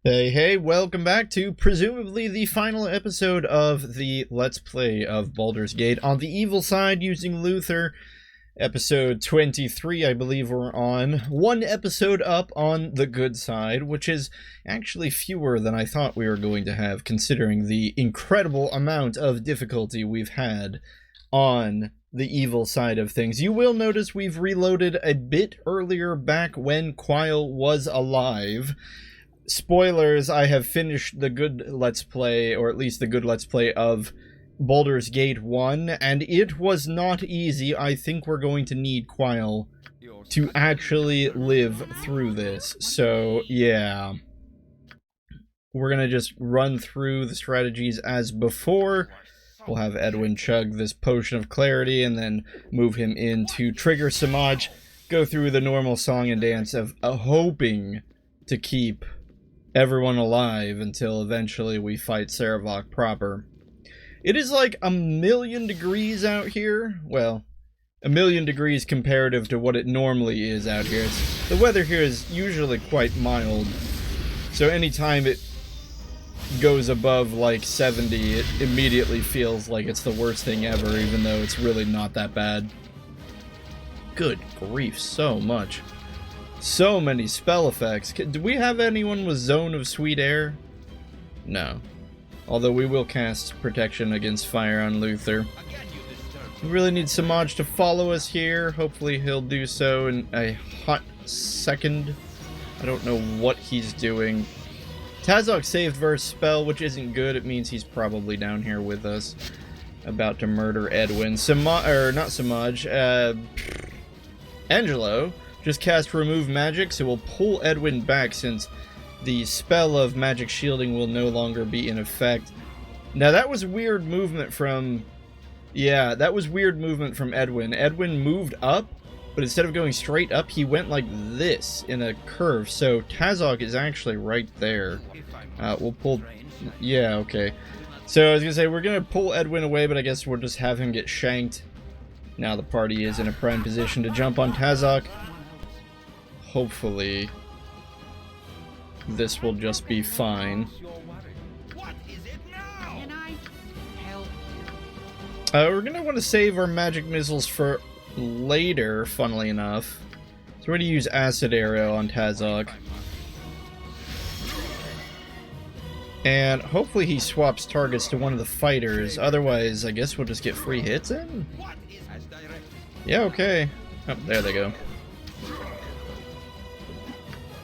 Hey, welcome back to presumably the final episode of the Let's Play of Baldur's Gate on the evil side using Luther. Episode 23, I believe we're on. One episode up on the good side, which is actually fewer than I thought we were going to have, considering the incredible amount of difficulty we've had on the evil side of things. You will notice we've reloaded a bit earlier back when Quile was alive. Spoilers, I have finished the good Let's Play, or at least the good Let's Play of Baldur's Gate 1, and it was not easy. I think we're going to need Quile to actually live through this. So, yeah. We're gonna just run through the strategies as before. We'll have Edwin chug this Potion of Clarity, and then move him in to trigger Samaj, go through the normal song and dance of hoping to keep everyone alive until eventually we fight Saravok proper. It is like 1,000,000 degrees out here. Well, 1,000,000 degrees comparative to what it normally is out here. The weather here is usually quite mild, so anytime it goes above like 70, it immediately feels like it's the worst thing ever, even though it's really not that bad. Good grief, so much. So many spell effects. Do we have anyone with Zone of Sweet Air? No. Although we will cast Protection Against Fire on Luther. We really need Samaj to follow us here. Hopefully he'll do so in a hot second. I don't know what he's doing. Tazok saved versus spell, which isn't good. It means he's probably down here with us, about to murder Edwin. Not Samaj. Angelo just cast Remove Magic, so we'll pull Edwin back since the spell of Magic Shielding will no longer be in effect. Now that was weird movement from... Yeah, that was weird movement from Edwin. Edwin moved up, but instead of going straight up, he went like this in a curve. So Tazok is actually right there. We'll pull... Yeah, okay. So I was gonna say, we're gonna pull Edwin away, but I guess we'll just have him get shanked. Now the party is in a prime position to jump on Tazok. Hopefully this will just be fine. We're gonna want to save our magic missiles for later, funnily enough. So we're gonna use Acid Arrow on Tazok. And hopefully he swaps targets to one of the fighters, otherwise I guess we'll just get free hits in? Yeah, okay. Oh, there they go.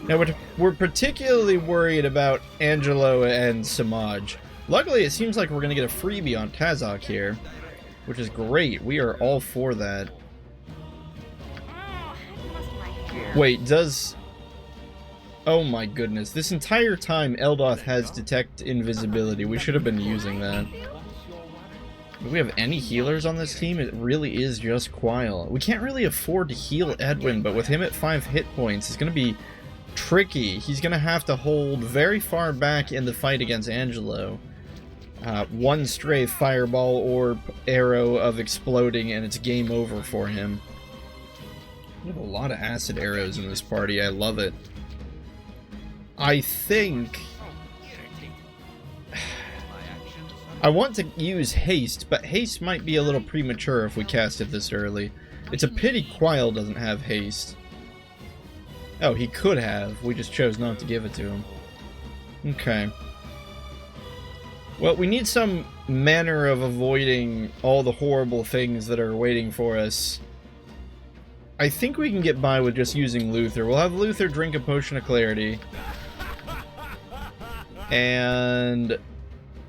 Now, we're particularly worried about Angelo and Samaj. Luckily, it seems like we're going to get a freebie on Tazok here, which is great. We are all for that. Wait, does... Oh my goodness. This entire time, Eldoth has Detect Invisibility. We should have been using that. Do we have any healers on this team? It really is just Quile. We can't really afford to heal Edwin, but with him at 5 hit points, it's going to be tricky. He's gonna have to hold very far back in the fight against Angelo. One stray fireball or arrow of exploding and it's game over for him. We have a lot of acid arrows in this party. I love it. I think I want to use haste, but haste might be a little premature if we cast it this early. It's a pity Quile doesn't have haste. Oh, he could have. We just chose not to give it to him. Okay. Well, we need some manner of avoiding all the horrible things that are waiting for us. I think we can get by with just using Luther. We'll have Luther drink a Potion of Clarity. And...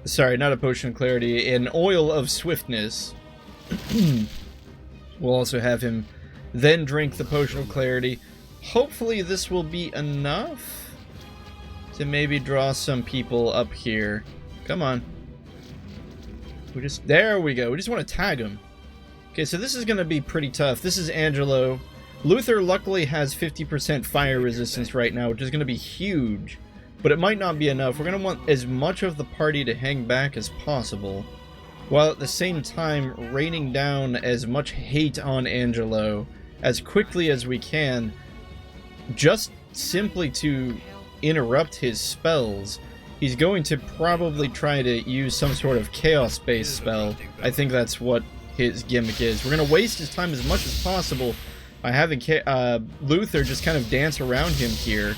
Sorry, not a Potion of Clarity. An Oil of Swiftness. We'll also have him then drink the Potion of Clarity. Hopefully this will be enough to maybe draw some people up here. Come on. There we go. We just want to tag them. Okay, so this is going to be pretty tough. This is Angelo. Luther luckily has 50% fire resistance right now, which is going to be huge. But it might not be enough. We're going to want as much of the party to hang back as possible, while at the same time raining down as much hate on Angelo as quickly as we can, just simply to interrupt his spells, he's going to probably try to use some sort of chaos-based spell. I think that's what his gimmick is. We're going to waste his time as much as possible by having Luther just kind of dance around him here.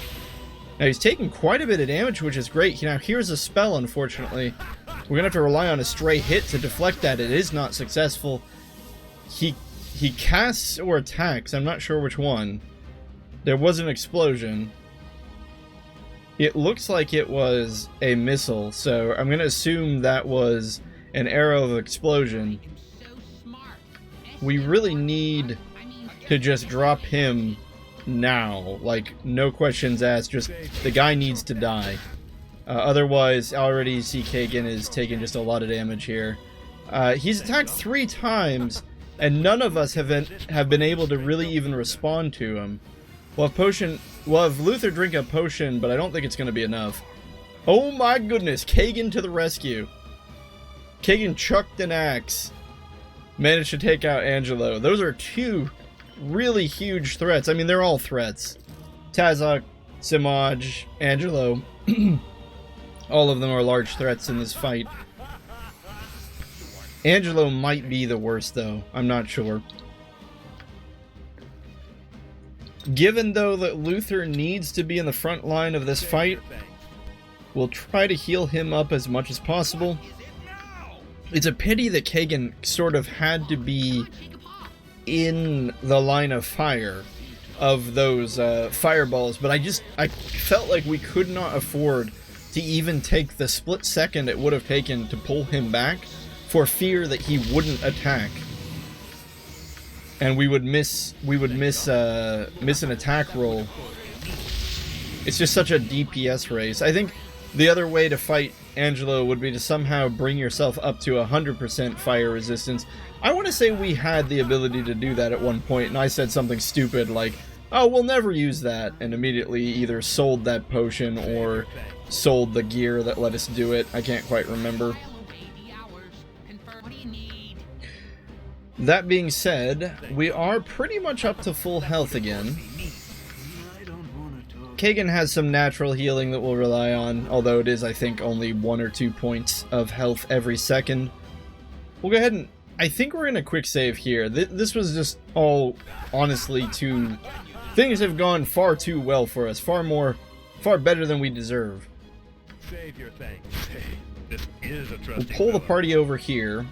Now he's taking quite a bit of damage, which is great. Now here's a spell, unfortunately. We're going to have to rely on a stray hit to deflect that. It is not successful. He casts or attacks. I'm not sure which one. There was an explosion. It looks like it was a missile, so I'm going to assume that was an arrow of explosion. We really need to just drop him now. Like, no questions asked, just the guy needs to die. Otherwise, already see Kagan is taking just a lot of damage here. He's attacked 3 times, and none of us have been able to really even respond to him. We'll have Luther drink a potion, but I don't think it's going to be enough. Oh my goodness, Kagan to the rescue. Kagan chucked an axe. Managed to take out Angelo. Those are 2 really huge threats. I mean, they're all threats. Tazok, Simaj, Angelo. All of them are large threats in this fight. Angelo might be the worst, though. I'm not sure. Given, though, that Luther needs to be in the front line of this fight, we'll try to heal him up as much as possible. It's a pity that Kagan sort of had to be in the line of fire of those fireballs, but I felt like we could not afford to even take the split second it would have taken to pull him back for fear that he wouldn't attack. And we would miss an attack roll. It's just such a DPS race. I think the other way to fight Angelo would be to somehow bring yourself up to 100% fire resistance. I want to say we had the ability to do that at one point, and I said something stupid like, oh, we'll never use that, and immediately either sold that potion or sold the gear that let us do it. I can't quite remember. That being said, we are pretty much up to full health again. Kagan has some natural healing that we'll rely on, although it is, I think, only 1 or 2 points of health every second. We'll go ahead and... I think we're in a quick save here. This was just all, honestly, too... Things have gone far too well for us. Far better than we deserve. Save your thanks. Hey, this is a we'll pull the party over here.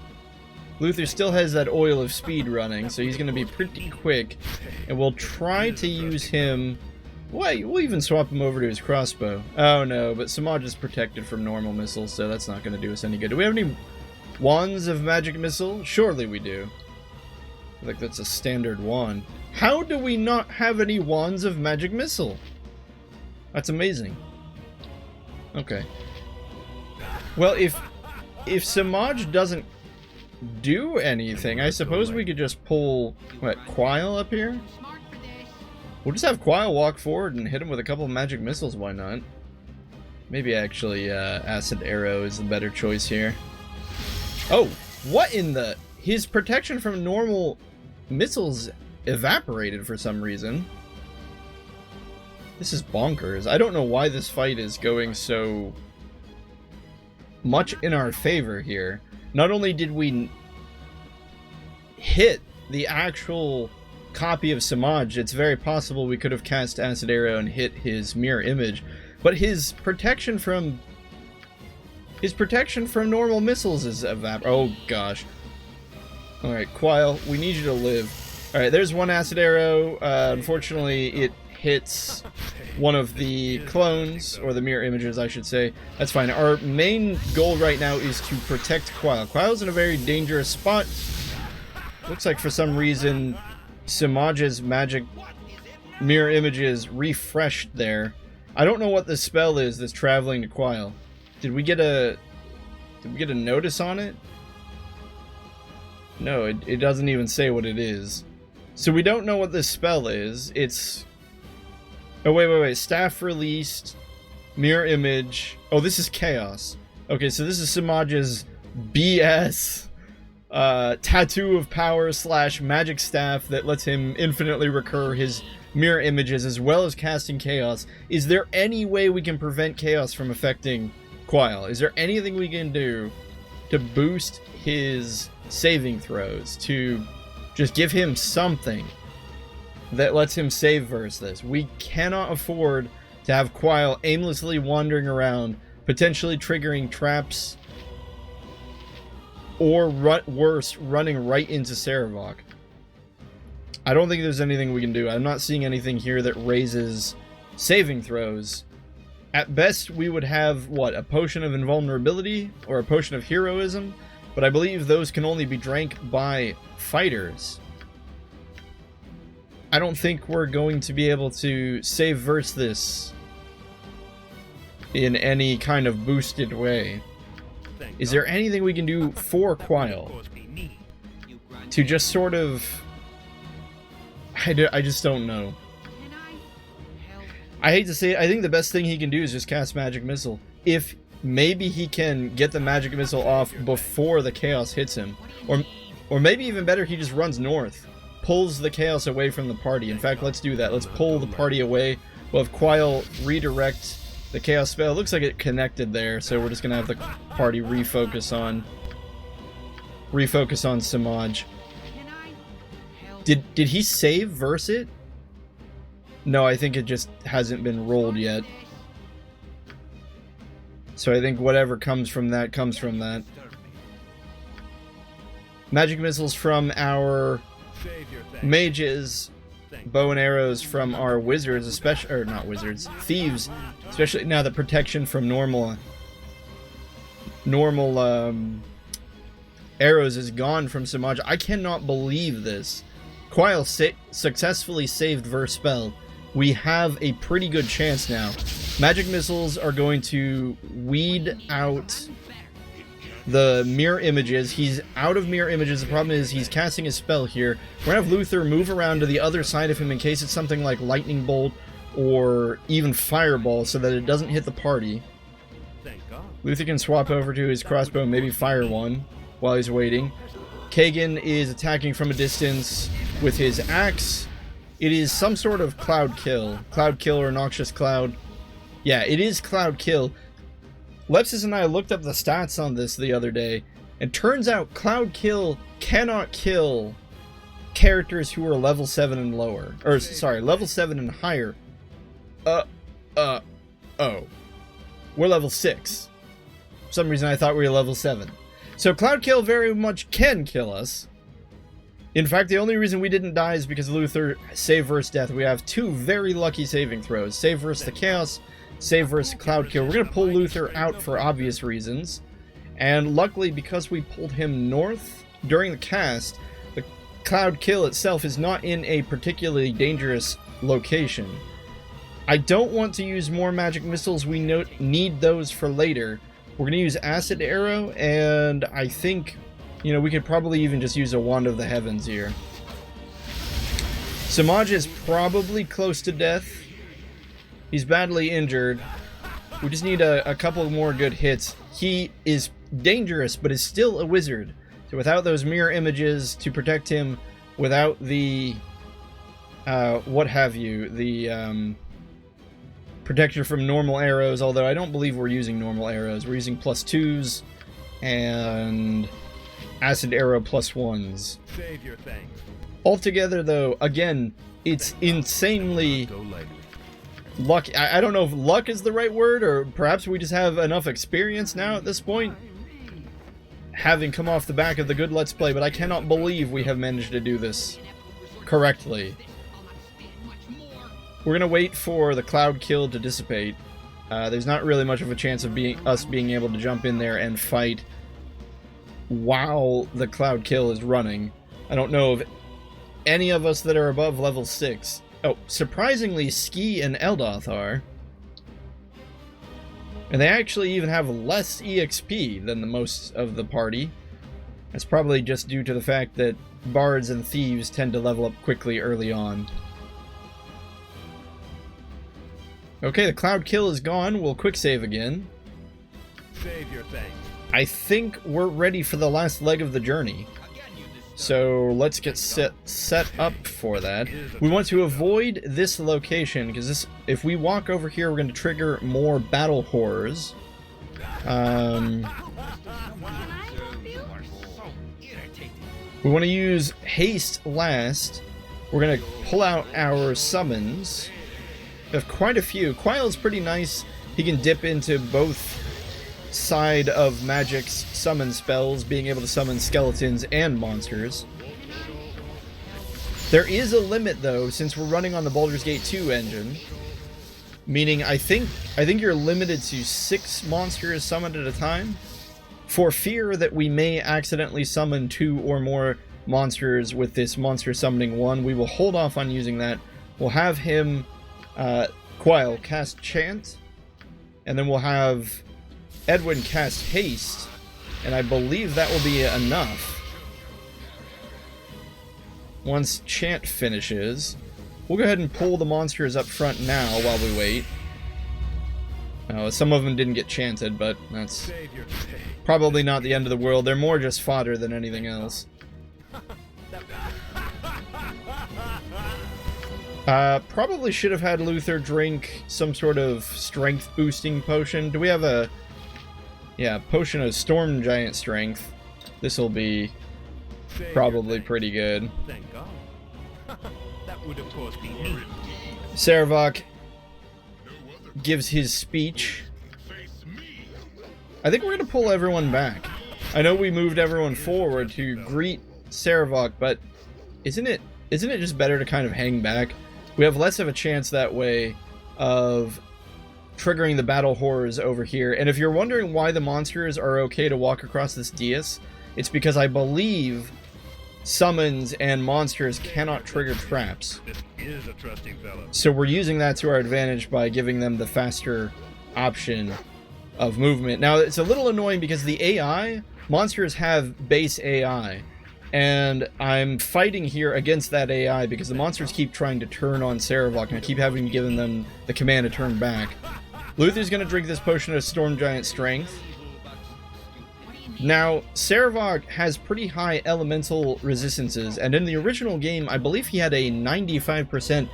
Luther still has that oil of speed running, so he's going to be pretty quick. And we'll try to use him... We'll even swap him over to his crossbow. Oh no, but Samaj is protected from normal missiles, so that's not going to do us any good. Do we have any wands of magic missile? Surely we do. I feel like that's a standard wand. How do we not have any wands of magic missile? That's amazing. Okay. Well, if Samaj doesn't do anything, I suppose we could just pull, what, Quile up here? We'll just have Quile walk forward and hit him with a couple of magic missiles, why not? Maybe actually Acid Arrow is the better choice here. Oh, what in the... His protection from normal missiles evaporated for some reason. This is bonkers. I don't know why this fight is going so much in our favor here. Not only did we hit the actual copy of Samaj, it's very possible we could have cast Acid Arrow and hit his mirror image, but his protection from normal missiles is oh gosh. Alright, Quile, we need you to live. Alright, there's one Acid Arrow. Unfortunately, it hits one of the clones, or the mirror images, I should say. That's fine. Our main goal right now is to protect Quile. Quile's in a very dangerous spot. Looks like for some reason Samaj's magic mirror images refreshed there. I don't know what the spell is that's traveling to Quile. Did we get a notice on it? No, it doesn't even say what it is. So we don't know what this spell is. It's... Oh, wait. Staff released. Mirror image. Oh, this is Chaos. Okay, so this is Samaj's BS tattoo of power / magic staff that lets him infinitely recur his mirror images as well as casting chaos. Is there any way we can prevent chaos from affecting Quile? Is there anything we can do to boost his saving throws, to just give him something that lets him save versus this? We cannot afford to have Quile aimlessly wandering around, potentially triggering traps, or worse, running right into Saravok. I don't think there's anything we can do. I'm not seeing anything here that raises saving throws. At best, we would have, what, a potion of invulnerability or a potion of heroism, but I believe those can only be drank by fighters. I don't think we're going to be able to save verse this in any kind of boosted way. Is there anything we can do for Quile to just sort of... I just don't know. I hate to say it, I think the best thing he can do is just cast Magic Missile. If maybe he can get the Magic Missile off before the Chaos hits him. Or maybe even better, he just runs north. Pulls the Chaos away from the party. In fact, let's do that. Let's pull the party away. We'll have Quile redirect the Chaos spell. It looks like it connected there, so we're just going to have the party refocus on Samaj. Did he save verse it? No, I think it just hasn't been rolled yet. So I think whatever comes from that comes from that. Magic missiles from our mages, bow and arrows from our wizards, especially, or not wizards, thieves, especially now the protection from normal arrows is gone from Samaj. I cannot believe this. Quile successfully saved verse spell. We have a pretty good chance now. Magic missiles are going to weed out the mirror images. He's out of mirror images. The problem is he's casting his spell here. We're going to have Luther move around to the other side of him in case it's something like Lightning Bolt or even Fireball so that it doesn't hit the party. Luther can swap over to his crossbow, maybe fire one while he's waiting. Kagan is attacking from a distance with his axe. It is some sort of Cloud Kill. Cloud Kill or Noxious Cloud. Yeah, it is Cloud Kill. Lepcis and I looked up the stats on this the other day, and turns out Cloud Kill cannot kill characters who are level 7 and lower. Or, sorry, level 7 and higher. Oh. We're level 6. For some reason I thought we were level 7. So Cloud Kill very much can kill us. In fact, the only reason we didn't die is because Luther save versus death. We have two very lucky saving throws. Save versus the Chaos, save versus Cloud Kill. We're going to pull Luther out for obvious reasons. And luckily, because we pulled him north during the cast, the Cloud Kill itself is not in a particularly dangerous location. I don't want to use more magic missiles. We need those for later. We're going to use Acid Arrow, and I think... you know, we could probably even just use a Wand of the Heavens here. Samaj is probably close to death. He's badly injured. We just need a couple more good hits. He is dangerous, but is still a wizard. So without those mirror images to protect him, without the... what have you, the... protector from normal arrows, although I don't believe we're using normal arrows. We're using +2s, and... Acid Arrow +1s. Save your thanks. Altogether, though, again, it's insanely lucky. I don't know if luck is the right word, or perhaps we just have enough experience now at this point, having come off the back of the good Let's Play, but I cannot believe we have managed to do this correctly. We're going to wait for the Cloud Kill to dissipate. There's not really much of a chance of us being able to jump in there and fight while the Cloud Kill is running. I don't know of any of us that are above level 6. Oh, surprisingly, Ski and Eldoth are. And they actually even have less EXP than the most of the party. That's probably just due to the fact that bards and thieves tend to level up quickly early on. Okay, the Cloud Kill is gone. We'll quick save again. Save your thanks. I think we're ready for the last leg of the journey. So let's get set up for that. We want to avoid this location because this, if we walk over here, we're going to trigger more battle horrors. We want to use haste last. We're going to pull out our summons. We have quite a few. Quail's pretty nice. He can dip into both side of magic's summon spells, being able to summon skeletons and monsters. There is a limit though, since we're running on the Baldur's Gate 2 engine, meaning I think you're limited to 6 monsters summoned at a time, for fear that we may accidentally summon 2 or more monsters with this monster summoning 1. We will hold off on using that. We'll have him, Quail, cast Chant, and then we'll have Edwin cast Haste, and I believe that will be enough. Once Chant finishes, we'll go ahead and pull the monsters up front now while we wait. Some of them didn't get chanted, but that's probably not the end of the world. They're more just fodder than anything else. Probably should have had Luther drink some sort of strength boosting potion. Do we have a... Yeah, potion of Storm Giant Strength. This will be probably pretty good. Thank God. That would of course be it. Sarevok gives his speech. I think we're going to pull everyone back. I know we moved everyone forward to greet Sarevok, but isn't it just better to kind of hang back? We have less of a chance that way of triggering the battle horrors over here. And if you're wondering why the monsters are okay to walk across this dais, it's because I believe summons and monsters cannot trigger traps. This is a trusting fellow. So we're using that to our advantage by giving them the faster option of movement. Now, it's a little annoying because the AI, monsters have base AI, and I'm fighting here against that AI because the monsters keep trying to turn on Sarevok, and I keep having given them the command to turn back. Luther's going to drink this potion of Storm Giant Strength. Now, Sarevok has pretty high elemental resistances, and in the original game, I believe he had a 95%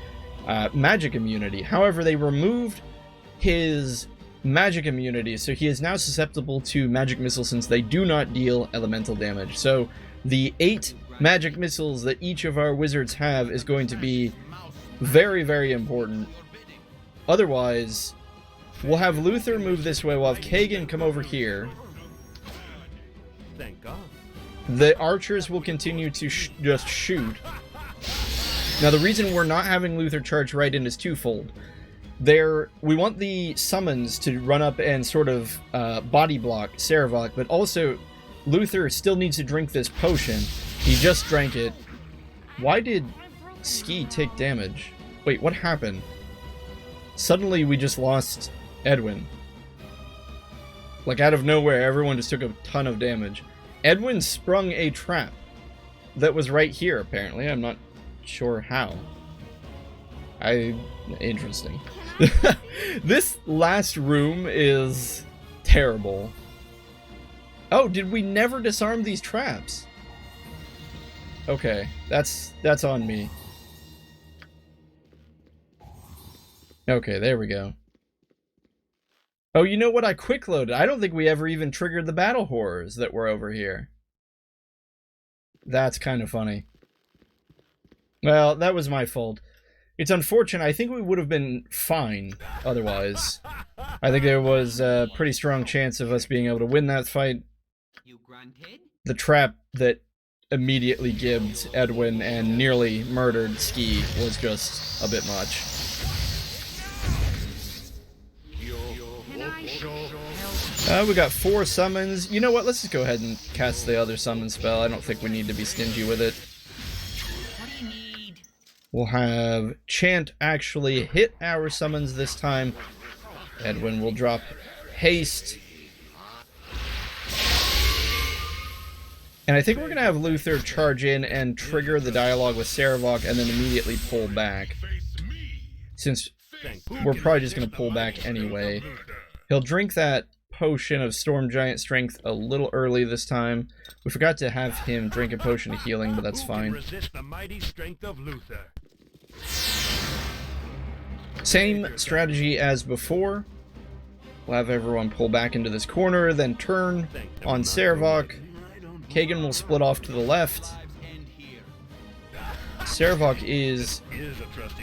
magic immunity. However, they removed his magic immunity, so he is now susceptible to magic missiles since they do not deal elemental damage. So the 8 magic missiles that each of our wizards have is going to be very, very important. Otherwise, we'll have Luther move this way, we'll have Kagan come over here. Thank God. The archers will continue to just shoot. Now, the reason we're not having Luther charge right in is twofold. We want the summons to run up and sort of body block Sarevok, but also Luther still needs to drink this potion. He just drank it. Why did Ski take damage? Wait, what happened? Suddenly we just lost Edwin. Like out of nowhere, everyone just took a ton of damage. Edwin sprung a trap that was right here, apparently. I'm not sure how. Interesting. This last room is terrible. Oh, did we never disarm these traps? Okay, that's on me. Okay, there we go. Oh, you know what? I quick loaded. I don't think we ever even triggered the battle horrors that were over here. That's kind of funny. Well, that was my fault. It's unfortunate. I think we would have been fine otherwise. I think there was a pretty strong chance of us being able to win that fight. The trap that immediately gibbed Edwin and nearly murdered Ski was just a bit much. We got 4 summons. You know what? Let's just go ahead and cast the other summon spell. I don't think we need to be stingy with it. We'll have Chant actually hit our summons this time. Edwin will drop Haste. And I think we're going to have Luther charge in and trigger the dialogue with Sarevok and then immediately pull back. Since we're probably just going to pull back anyway. He'll drink that potion of Storm Giant Strength a little early this time. We forgot to have him drink a potion of healing, but that's Who can fine. resist the mighty strength of Luther? Same strategy as before. We'll have everyone pull back into this corner, then turn on Servok. Kagan will split off to the left. Servok is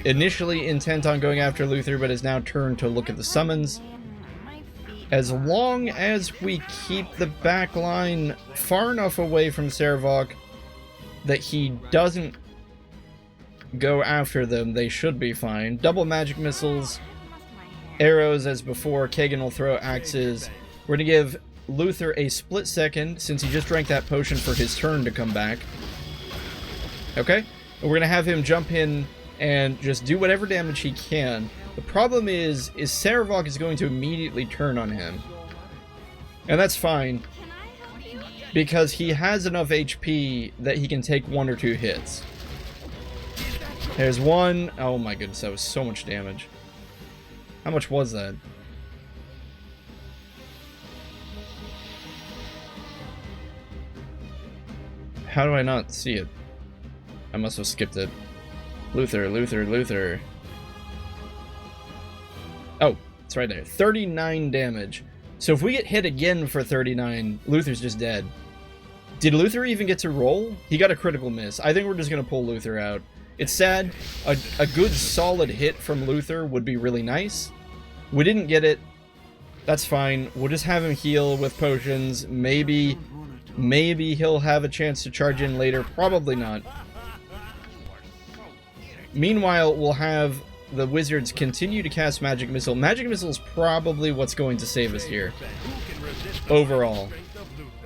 initially intent on going after Luther, but has now turned to look at the summons. As long as we keep the back line far enough away from Servok that he doesn't go after them, they should be fine. Double magic missiles, arrows as before. Kagan will throw axes. We're going to give Luther a split second, since he just drank that potion, for his turn to come back. Okay? We're going to have him jump in and just do whatever damage he can. The problem is Servok is going to immediately turn on him. And that's fine, because he has enough HP that he can take 1 or 2 hits. There's one. Oh my goodness, that was so much damage. How much was that? How do I not see it? I must have skipped it. Luther, Luther, Luther. Oh, it's right there. 39 damage. So if we get hit again for 39, Luther's just dead. Did Luther even get to roll? He got a critical miss. I think we're just going to pull Luther out. It's sad. A good solid hit from Luther would be really nice. We didn't get it. That's fine. We'll just have him heal with potions. Maybe he'll have a chance to charge in later. Probably not. Meanwhile, we'll have the wizards continue to cast Magic Missile. Magic Missile is probably what's going to save us here. Overall.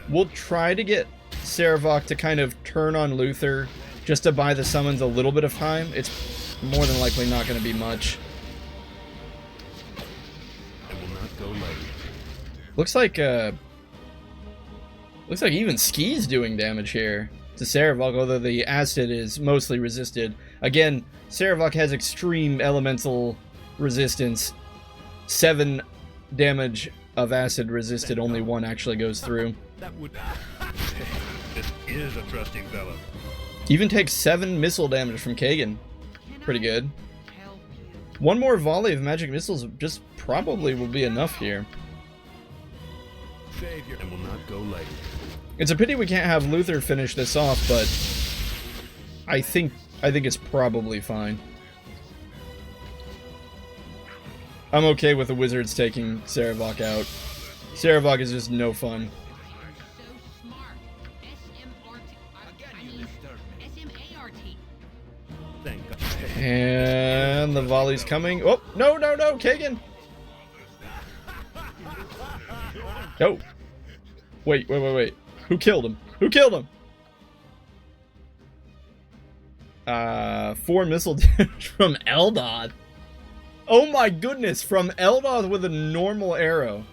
We'll try to get Servok to kind of turn on Luther just to buy the summons a little bit of time. It's more than likely not going to be much. Looks like even Ski's doing damage here to Servok, although the acid is mostly resisted. Again, Servok has extreme elemental resistance. 7 damage of acid resisted, only 1 actually goes through. This is a trusting fellow. Even takes 7 missile damage from Kagan. Pretty good. 1 more volley of magic missiles just probably will be enough here. Savior and will not go late. It's a pity we can't have Luther finish this off, but I think it's probably fine. I'm okay with the wizards taking Servok out. Servok is just no fun. And the volley's coming. Oh, no, Kagan! No. Wait. Who killed him? 4 missile damage from Eldoth. Oh my goodness, from Eldoth with a normal arrow.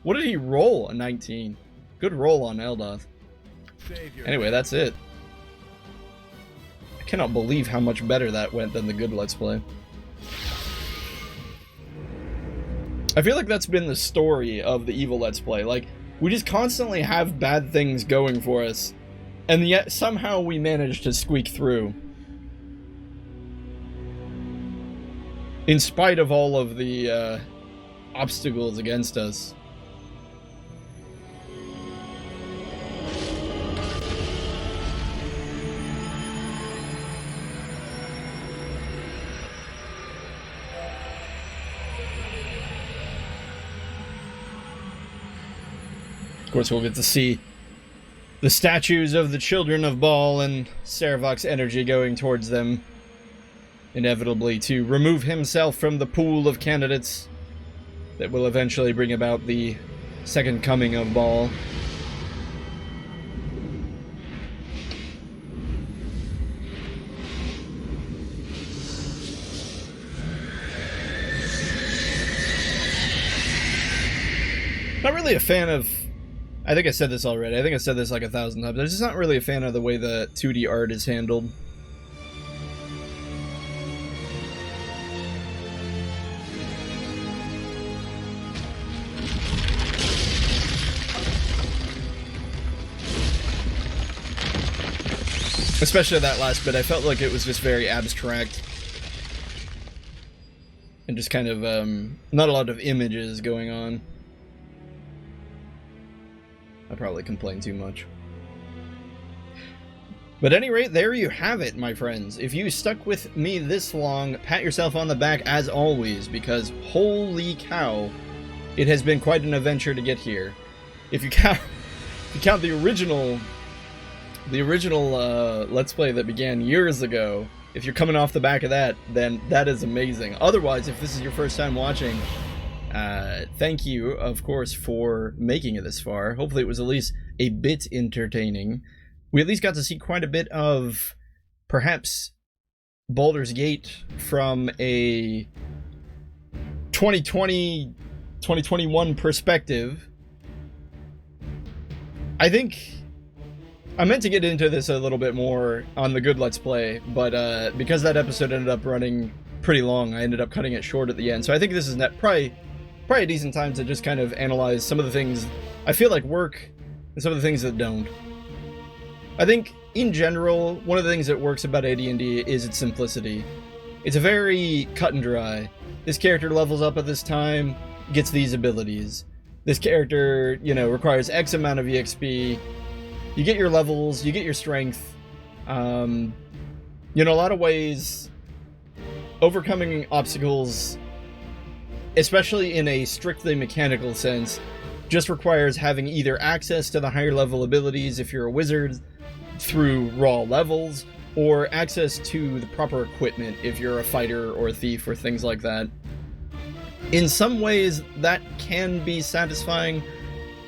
What did he roll? A 19. Good roll on Eldoth. Anyway, that's it. I cannot believe how much better that went than the good Let's Play. I feel like that's been the story of the evil Let's Play. Like, we just constantly have bad things going for us, and yet somehow we manage to squeak through. In spite of all of the obstacles against us. Of course, we'll get to see the statues of the children of Baal and Servok's energy going towards them, inevitably to remove himself from the pool of candidates that will eventually bring about the second coming of Baal. Not really a fan of... I think I said this already. I think I said this like 1,000 times. I'm just not really a fan of the way the 2D art is handled. Especially that last bit, I felt like it was just very abstract. And just kind of, not a lot of images going on. I probably complained too much. But at any rate, there you have it, my friends. If you stuck with me this long, pat yourself on the back as always, because holy cow, it has been quite an adventure to get here. If you count the original Let's Play that began years ago, if you're coming off the back of that, then that is amazing. Otherwise, if this is your first time watching, thank you, of course, for making it this far. Hopefully it was at least a bit entertaining. We at least got to see quite a bit of, perhaps, Baldur's Gate from a 2020, 2021 perspective. I think I meant to get into this a little bit more on the Good Let's Play, but because that episode ended up running pretty long, I ended up cutting it short at the end. So I think this is probably a decent time to just kind of analyze some of the things I feel like work and some of the things that don't. I think, in general, one of the things that works about AD&D is its simplicity. It's a very cut and dry. This character levels up at this time, gets these abilities. This character, you know, requires X amount of EXP. You get your levels, you get your strength. You know, a lot of ways, overcoming obstacles, especially in a strictly mechanical sense, just requires having either access to the higher level abilities if you're a wizard through raw levels, or access to the proper equipment if you're a fighter or a thief or things like that. In some ways, that can be satisfying.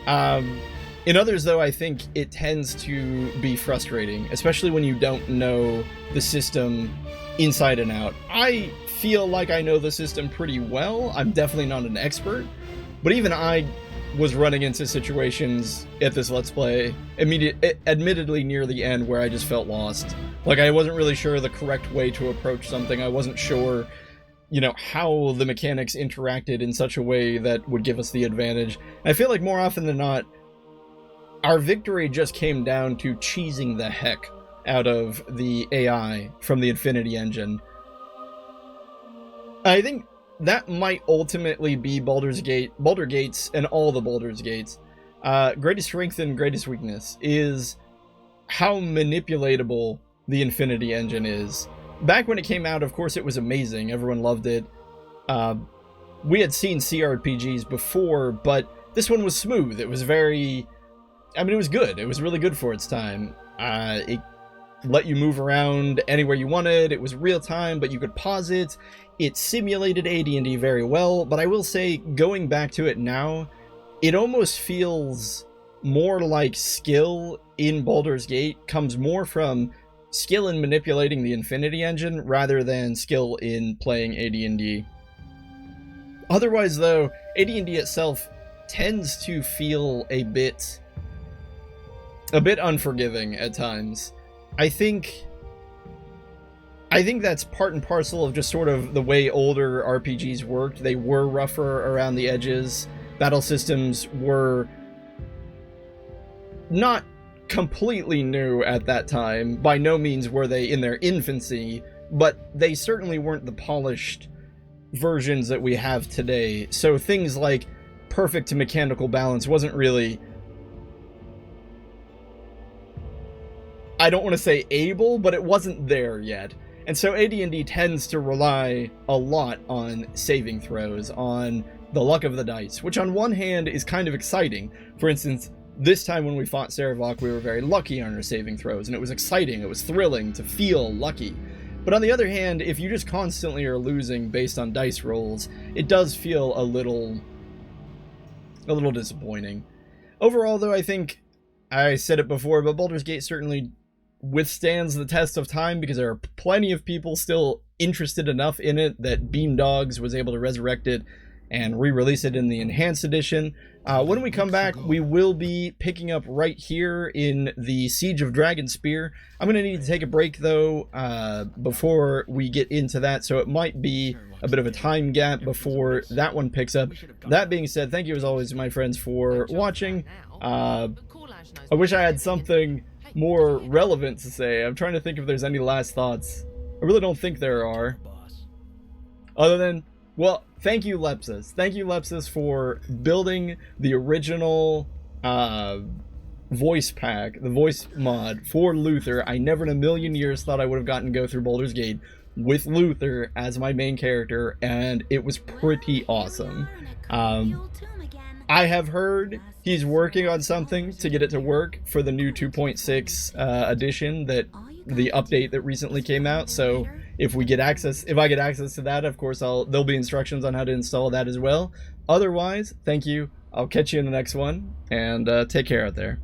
In others, though, I think it tends to be frustrating, especially when you don't know the system inside and out. I feel like I know the system pretty well. I'm definitely not an expert, but even I was running into situations at this Let's Play, admittedly near the end, where I just felt lost. Like, I wasn't really sure the correct way to approach something. I wasn't sure, you know, how the mechanics interacted in such a way that would give us the advantage. And I feel like more often than not, our victory just came down to cheesing the heck out of the AI from the Infinity Engine. I think that might ultimately be Baldur Gates, and all the Baldur's Gates. Greatest strength and greatest weakness is how manipulatable the Infinity Engine is. Back when it came out, of course, it was amazing. Everyone loved it. We had seen CRPGs before, but this one was smooth. It was very... I mean, it was good. It was really good for its time. It let you move around anywhere you wanted. It was real time, but you could pause it. It simulated AD&D very well, but I will say, going back to it now, it almost feels more like skill in Baldur's Gate comes more from skill in manipulating the Infinity Engine rather than skill in playing AD&D. Otherwise, though, AD&D itself tends to feel a bit unforgiving at times. I think that's part and parcel of just sort of the way older RPGs worked. They were rougher around the edges. Battle systems were not completely new at that time. By no means were they in their infancy, but they certainly weren't the polished versions that we have today. So things like perfect mechanical balance wasn't really... I don't want to say able, but it wasn't there yet. And so AD&D tends to rely a lot on saving throws, on the luck of the dice, which on one hand is kind of exciting. For instance, this time when we fought Sarevok, we were very lucky on our saving throws, and it was exciting, it was thrilling to feel lucky. But on the other hand, if you just constantly are losing based on dice rolls, it does feel a little disappointing. Overall, though, I think, I said it before, but Baldur's Gate certainly withstands the test of time because there are plenty of people still interested enough in it that Beamdogs was able to resurrect it and re-release it in the Enhanced Edition. When we come back, we will be picking up right here in the Siege of Dragonspear. I'm going to need to take a break, though, before we get into that, so it might be a bit of a time gap before that one picks up. That being said, thank you as always, my friends, for watching. I wish I had something more relevant to say. I'm trying to think if there's any last thoughts. I really don't think there are. Other than, well, thank you, Lepcis. Thank you, Lepcis, for building the original voice pack, the voice mod for Luther. I never in a million years thought I would have gotten to go through Baldur's Gate with Luther as my main character, and it was pretty awesome. I have heard he's working on something to get it to work for the new 2.6 edition, that the update that recently came out. So if I get access to that, of course there'll be instructions on how to install that as well. Otherwise, thank you. I'll catch you in the next one, and take care out there.